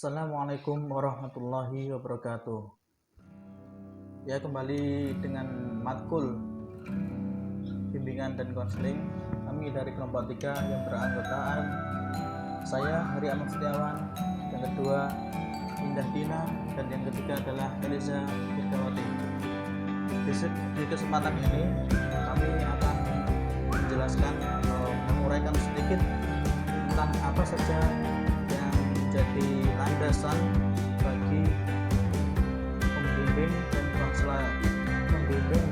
Assalamualaikum warahmatullahi wabarakatuh. Ya, kembali dengan matkul bimbingan dan konseling kami dari kelompok 3 yang beranggotaan saya Hari Ahmad Setiawan, yang kedua Indah Dina, dan yang ketiga adalah Eliza Firdawati. Di kesempatan ini kami akan menjelaskan atau menguraikan sedikit tentang apa saja yang menjadi landasan bagi pembimbing dan pembimbing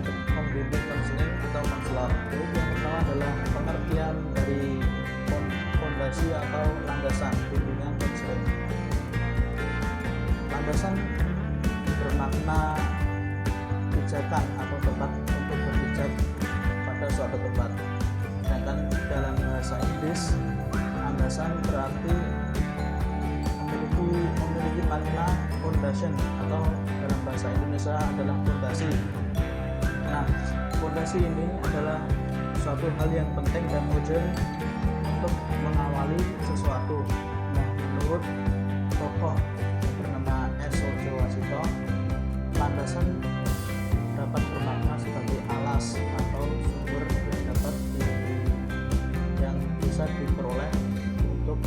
konseling atau konselor. Jadi yang pertama adalah pengertian dari fondasi atau landasan bimbingan konseling. Landasan bermakna pijakan atau tempat untuk berpijak pada suatu tempat. Sedangkan dalam bahasa Inggris, landasan berarti memiliki makna foundation, atau dalam bahasa Indonesia adalah fondasi. Nah, fondasi ini adalah suatu hal yang penting dan urgent untuk mengawali sesuatu. Nah, menurut tokoh bernama S. Ojo Wasito, landasan dapat bermakna sebagai alas atau sumber yang bisa diperoleh untuk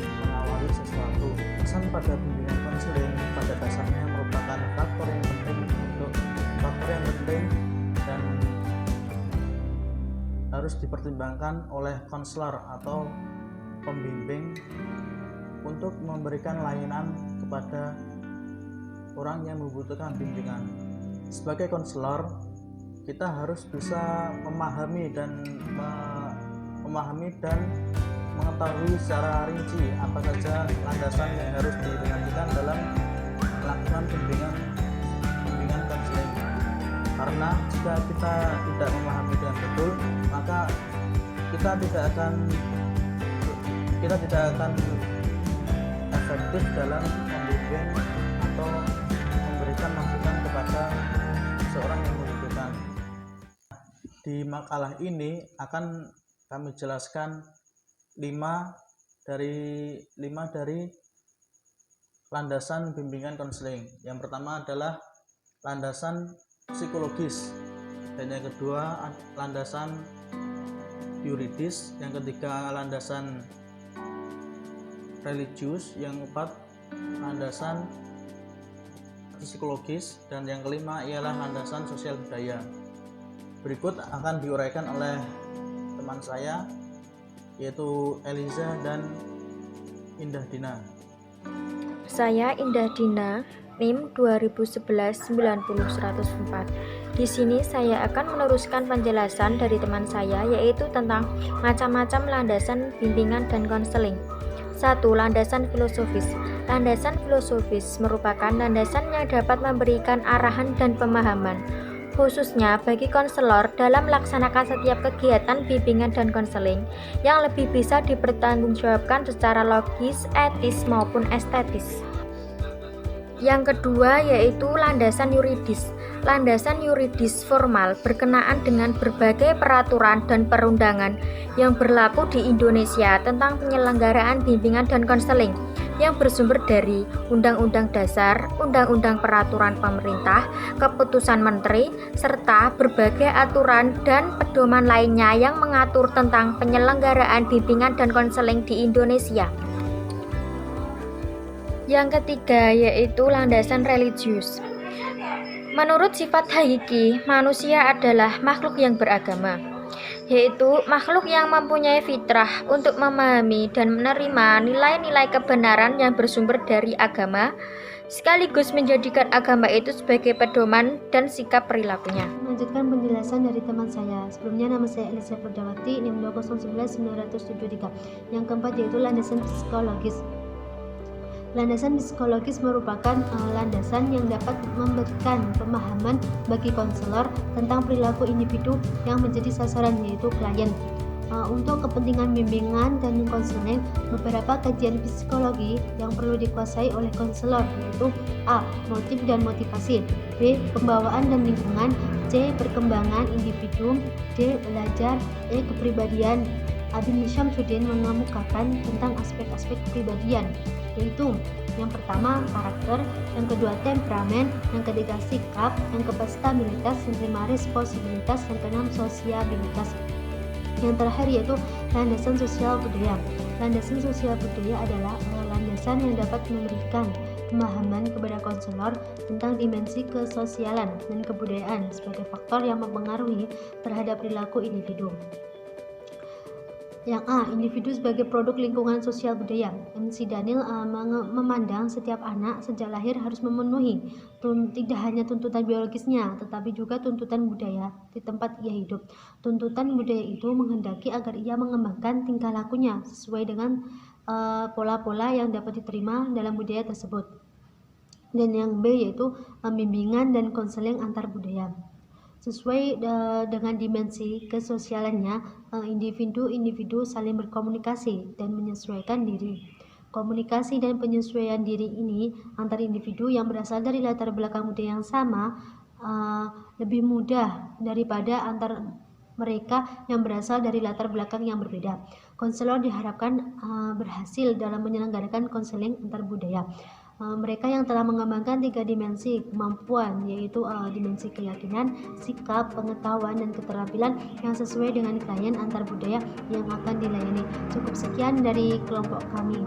mengawali sesuatu. Pesan pada bimbingan konseling pada dasarnya merupakan faktor yang penting dan harus dipertimbangkan oleh konselor atau pembimbing untuk memberikan layanan kepada orang yang membutuhkan bimbingan. Sebagai konselor, kita harus bisa memahami dan mengetahui secara rinci apa saja landasan yang harus diperhatikan dalam melakukan bimbingan konseling. Karena jika kita tidak memahami dengan betul, maka kita tidak akan efektif dalam membimbing atau memberikan masukan kepada seorang yang membutuhkan. Di makalah ini akan kami jelaskan 5 dari landasan bimbingan konseling. Yang pertama adalah landasan psikologis, dan yang kedua landasan yuridis, yang ketiga landasan religius, yang keempat landasan psikologis, dan yang kelima ialah landasan sosial budaya. Berikut akan diuraikan oleh teman saya, yaitu Eliza dan Indah Dina. Saya Indah Dina, NIM 2011-90-104. Di sini saya akan meneruskan penjelasan dari teman saya, yaitu tentang macam-macam landasan bimbingan dan konseling. 1. Landasan filosofis. Landasan filosofis merupakan landasan yang dapat memberikan arahan dan pemahaman, khususnya bagi konselor dalam melaksanakan setiap kegiatan bimbingan dan konseling yang lebih bisa dipertanggungjawabkan secara logis, etis maupun estetis. Yang kedua yaitu landasan yuridis. Landasan yuridis formal berkenaan dengan berbagai peraturan dan perundangan yang berlaku di Indonesia tentang penyelenggaraan bimbingan dan konseling yang bersumber dari Undang-Undang Dasar, Undang-Undang Peraturan Pemerintah, Keputusan Menteri, serta berbagai aturan dan pedoman lainnya yang mengatur tentang penyelenggaraan bimbingan dan konseling di Indonesia. Yang ketiga yaitu landasan religius. Menurut sifat hakiki, manusia adalah makhluk yang beragama, yaitu makhluk yang mempunyai fitrah untuk memahami dan menerima nilai-nilai kebenaran yang bersumber dari agama, sekaligus menjadikan agama itu sebagai pedoman dan sikap perilakunya. Melanjutkan penjelasan dari teman saya. Sebelumnya nama saya Eliza Firdawati, NIM 2011-973. Yang keempat yaitu landasan psikologis. Landasan psikologis merupakan landasan yang dapat memberikan pemahaman bagi konselor tentang perilaku individu yang menjadi sasaran, yaitu klien. Untuk kepentingan bimbingan dan konseling, beberapa kajian psikologi yang perlu dikuasai oleh konselor yaitu A. Motif dan motivasi, B. Pembawaan dan lingkungan, C. Perkembangan individu, D. Belajar, E. Kepribadian, Abin Syamsuddin mengemukakan tentang aspek-aspek kepribadian, yaitu yang pertama karakter, yang kedua temperamen, yang ketiga sikap, yang keempat stabilitas, yang kelima responsibilitas, yang keenam sosiabilitas. Yang terakhir yaitu landasan sosial budaya. Landasan sosial budaya adalah landasan yang dapat memberikan pemahaman kepada konselor tentang dimensi kesosialan dan kebudayaan sebagai faktor yang mempengaruhi terhadap perilaku individu. Yang A. Individu sebagai produk lingkungan sosial budaya. MC Daniel memandang setiap anak sejak lahir harus memenuhi tidak hanya tuntutan biologisnya, tetapi juga tuntutan budaya di tempat ia hidup. Tuntutan budaya itu menghendaki agar ia mengembangkan tingkah lakunya sesuai dengan pola-pola yang dapat diterima dalam budaya tersebut. Dan yang B yaitu bimbingan dan konseling antar budaya. Sesuai dengan dimensi kesosialannya, individu-individu saling berkomunikasi dan menyesuaikan diri. Komunikasi dan penyesuaian diri ini antar individu yang berasal dari latar belakang budaya yang sama lebih mudah daripada antar mereka yang berasal dari latar belakang yang berbeda. Konselor diharapkan berhasil dalam menyelenggarakan konseling antar budaya. Mereka yang telah mengembangkan 3 dimensi kemampuan, yaitu dimensi keyakinan, sikap, pengetahuan, dan keterampilan yang sesuai dengan klien antar budaya yang akan dilayani. Cukup sekian dari kelompok kami.